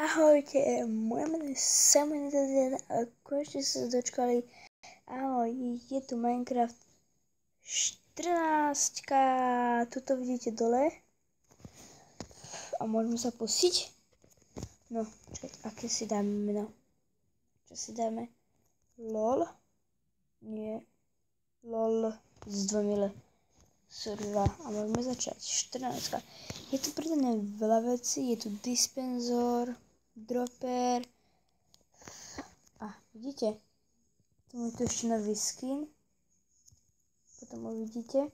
Ahojte, moje meno je Samuel a konečne sa dočkali. Áno, je tu Minecraft 14. Tuto vidíte dole. A môžeme sa pustiť. No, počkať, aké si dáme meno? Čo si dáme? LOL? Nie. LOL s dvomi L. Survival. A môžeme začať. 14. Je tu pridané veľa vecí. Je tu dispenzor, dropper. A vidíte? Tu je tu ešte nový skin. Potom ho vidíte.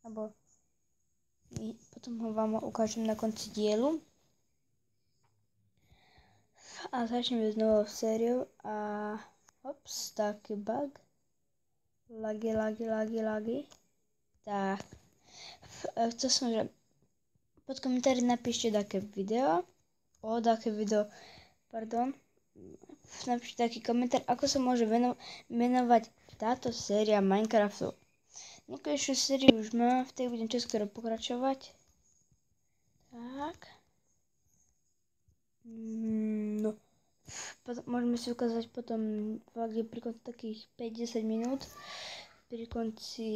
Alebo potom ho vám ukážem na konci dielu. A začneme s novou sériou. A hops, taký bug. Lagy. Tak. Chcel som, že pod komentári napíšte také video. Napíšte taký komentár, ako sa môže menovať táto séria Minecraftu. Niektoršiu sériu už mám, v tej budem čoskoro pokračovať. Tak. No. Môžeme si ukázať potom pri konci takých 5-10 minút. Pri konci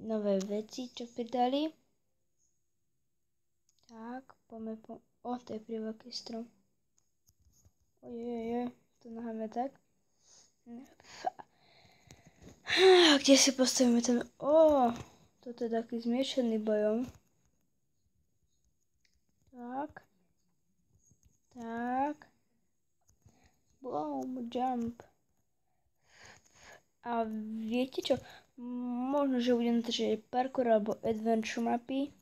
nové veci, čo pridali. Tak, poďme po... O, to je veľký strom. Ojej, to naháme tak. Kde si postavíme ten... O, toto je taký zmiešaný bojom. Tak. Boom, jump. A viete čo? Možno, že budem natáčať parkour alebo adventure mapy.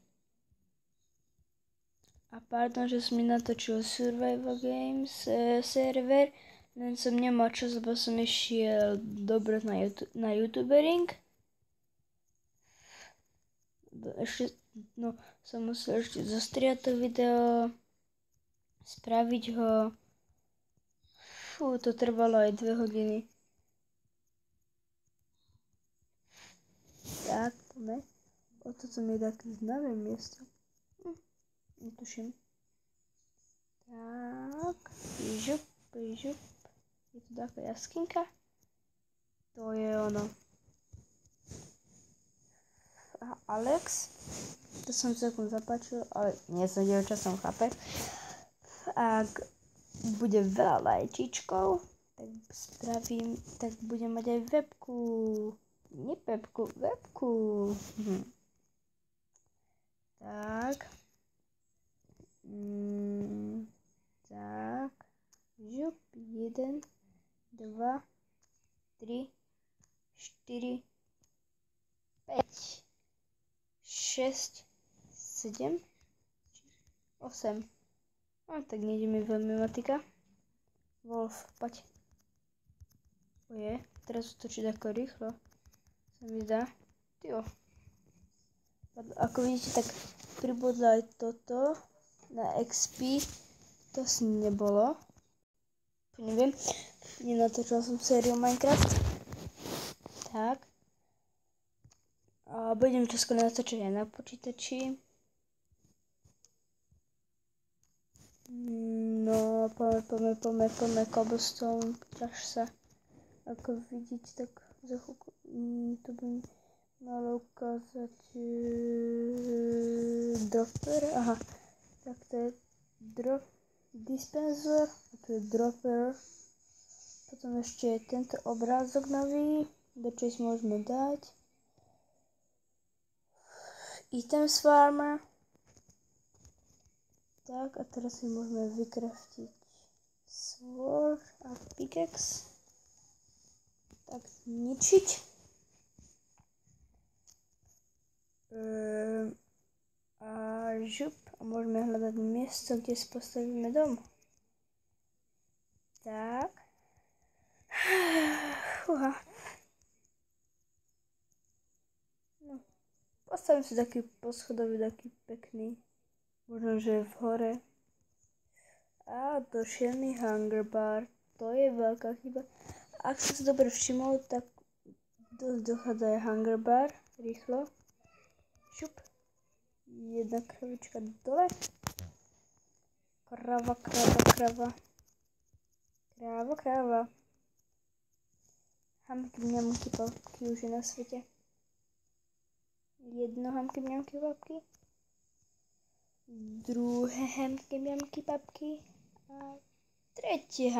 A pardon, že som nenatočil survival games server. Len som nemal čas, lebo som išiel dobre na youtubering. Som musel ešte zostriať to video. Spraviť ho. To trvalo aj 2 hodiny. Tak, poďme. Toto mi je také známe miesto. Netuším. Tak, žup. Je tu taká jaskinka. To je ono. A Alex. To som celkom zapáčil, ale nie som dievčatom, chápe. Ak bude veľa lajčičkov, tak budem mať aj webku. Nie pepku, webku. Tak. Tak. Žup. 1, 2, 3, 4, 5, 6, 7, 8. Tak nejde mi veľmi matika. Wolf, poď. Oje, teraz točiť ako rýchlo. Sa mi zdá. Tyjo. Ako vidíte, tak pribudlo aj toto na XP. To si nebolo. Neviem. Nenatočil som sériu Minecraft. Tak. A budem čoskoro natočiť aj na počítači. No, poďme cobblestone. Traž sa. Ako vidíte, tak za chvíľku to by malo ukázať dropper. Aha. Tak to je dispensor. A to je dropper. Potom ešte je tento obrázok nový. Do čo si môžeme dať. Items farmer. Tak a teraz si môžeme vykraftiť sword a pickaxe. Tak zničiť. A žup. A môžeme hľadať miesto, kde si postavíme dom. Tak. No. Postavím si taký poschodový, taký pekný. Možno, že v hore. A došiel mi hunger bar. To je veľká chyba. Ak som si dobre všimol, tak dochádza aj hunger bar. Rýchlo. Šup. Jedna kravička dole. Krava. Hamky mňamky papky už je na svete. Jedno hamky mňamky papky. Druhé hamky mňamky papky. A tretie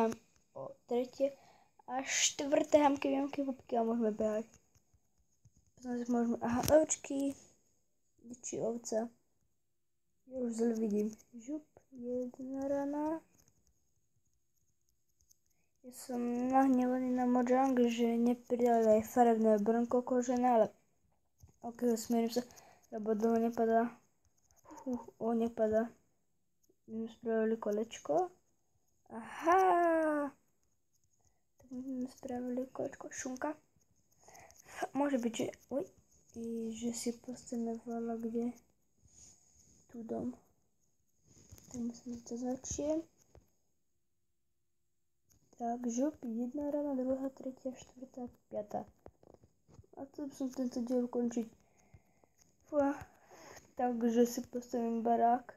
a štvrté hamky mňamky papky a môžeme behať. Môžeme, očky. Či ovca. Ja už zle vidím. Žup, jedna rana. Ja som nahnevaný na Mojang, že nepridali aj farebné brnko kožené, ale ok, smerim sa, lebo dlho nepadá. Nepadá. My sme spravili kolečko. Aha! Tak my sme spravili kolečko. Šunka. Môže byť, že si postavíme veľa kde tu dom. Tak musíme to začať. Tak, žup, jedna rana, druhá, tretia, štvrtá, piatá. A tu som tento diel ukončiť. Takže si postavím barák.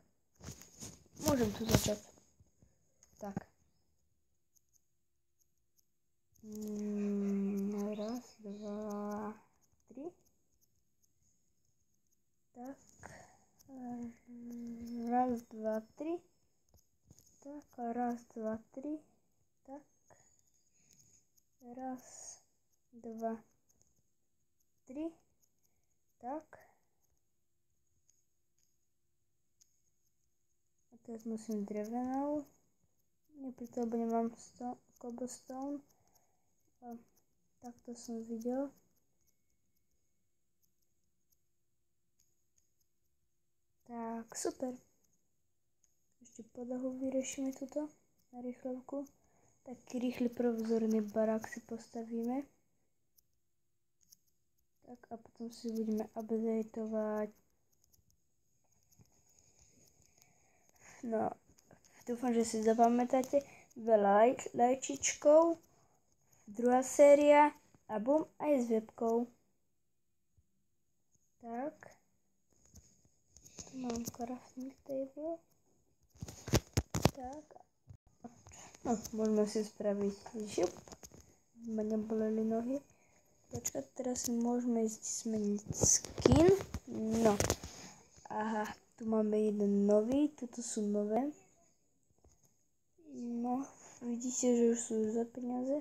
Môžem tu začať. Tak. Raz, dva, tri. Tak. Raz, dva, tri. Tak, raz, dva, tri. Tak. Raz, dva, tri. Tak. A teraz musím drevenou. Preto, lebo nemám cobblestone. Takto som videl. Tak, super. Ešte podlahu vyriešime tuto na rýchlovku. Taký rýchly provizorný barák si postavíme. Tak a potom si budeme updateovať. No, dúfam, že si zapamätáte. Veľa lajčičkov. Druhá séria. A bum, aj s webkou. Tak. Tu mám crafting table. Tak. No, môžeme si spraviť žup. Ma neboleli nohy. Počkať, teraz si môžeme ísť zmeniť skin. No. Aha, tu máme jeden nový. Tuto sú nové. No, vidíte, že už sú za peniaze.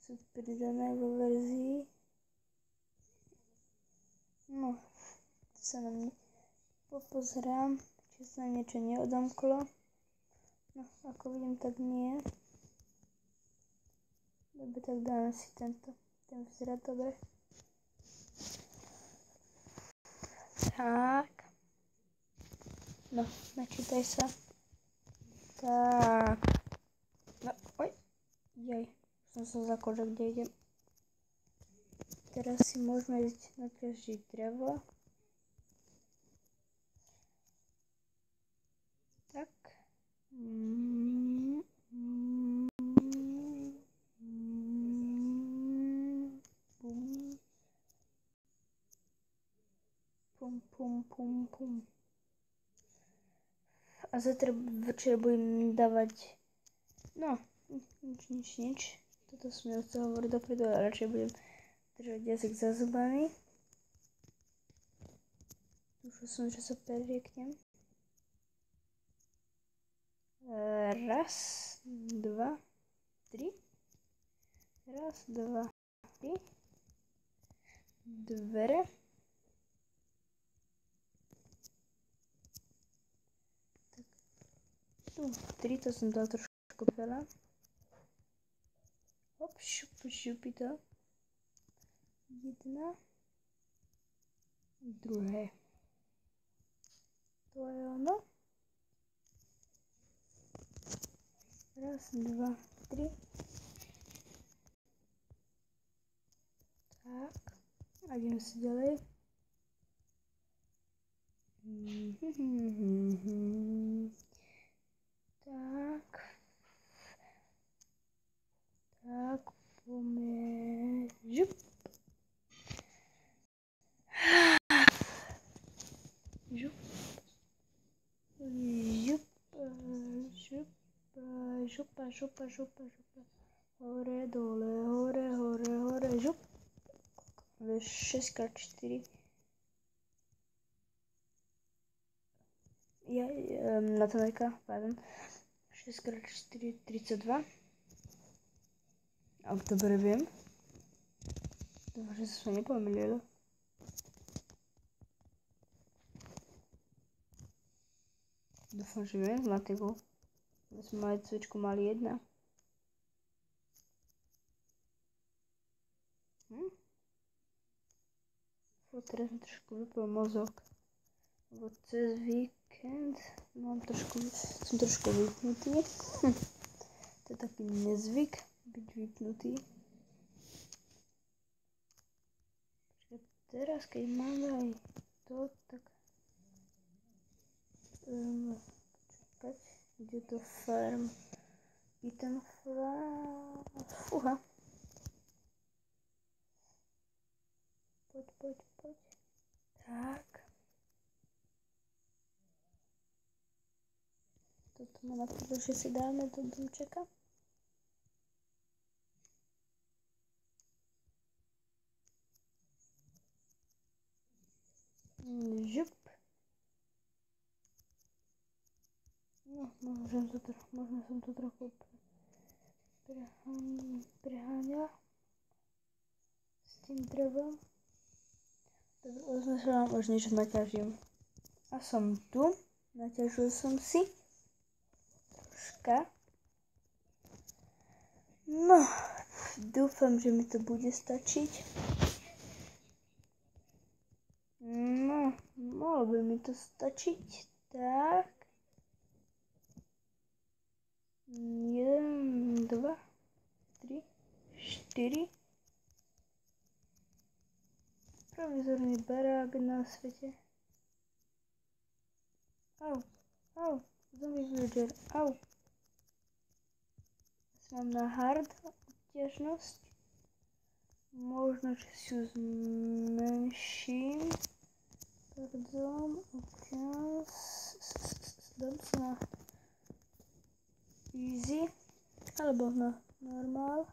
Sú pridané vo verzii. No, tu sa na mňa popozerám, či sa niečo neodomklo. No, ako vidím, tak nie. Dobre, tak dáme si tento. Ten vyzerá dobre. Tak. No, načítaj sa. Tak. No, Jaj, som sa zakožil, kde idem. Teraz si môžeme ísť nakresliť drevo. Tak. Pum. A zajtra večer budem dávať, no, nič. Toto som nechcel hovoriť dopredu, ale radšej budem držať jazyk za zubami. Dúfam som, že sa prerieknem. Raz, dva, tri. Raz, dva, tri. Dvere. Tak. Tri, to som dal trošku veľa. Hop, šupi to. Jedna. Druhé. To je ono. Raz, dva, tri. Tak. A ideme si ďalej. Tak, poďme. Žup. Žup. župa, župa, župa, župa. Hore, dole, hore, hore, hore, žup. 6x4. Na to nejka, pardon. 6x4, 32. Ak dobre viem. Dúfam, že som sa nepomýlil. Dúfam, že viem z matiku. My sme mali cvičku, mali 1. Teraz mi trošku vypil mozog. Lebo cez víkend som trošku vypnutý. To je taký nezvyk byť vypnutý. Teraz keď máme aj to, tak počkať, kde to farm, item farm, fúha. Poď. Tak. Toto má napadlo, že si dáme do domčeka. Žup. No, možno som to trochu preháňala s tým drevom. Dobre, rozmýšľam, už niečo naťažím. A som tu. Naťažil som si. Troška. No, dúfam, že mi to bude stačiť. No, malo by mi to stačiť. Tak. 1, 2, 3, 4. Provizorný barák na svete. Au. Zombie villager. Au. Mám na hard obťažnosť. Možno, že si ju zmenším. Pardon, občas. Dám sa na easy. Alebo na normál.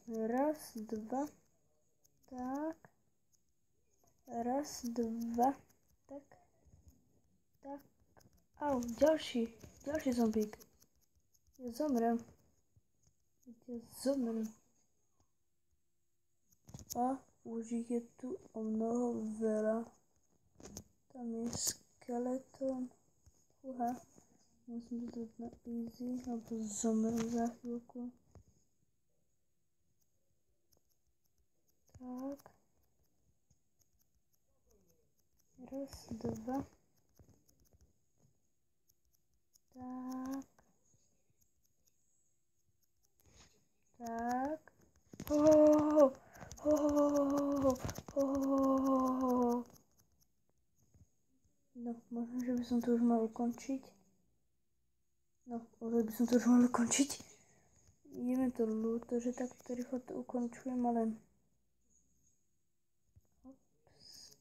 Raz, dva. Tak. Raz, dva. Tak. Au, ďalší zombík. Ja zomrem. A už ich je tu o mnoho veľa. Tam je skeleton. Fúha. Musím to dať na easy, alebo zomrem za chvíľku. Tak. Raz, dva. Tak. No, možno, že by som to už mal ukončiť. Je mi to ľúto, že takto rýchlo to ukončujem, ale...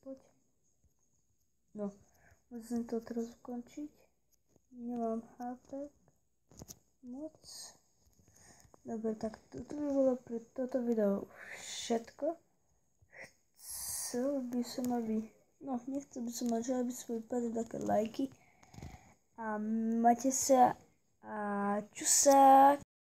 Poď. No, musím to teraz ukončiť. Nemám HP moc. Dobre, tak toto by bolo pre toto video všetko. Nechcel by som, aby sme vypadli také lajky. A majte sa a čusák.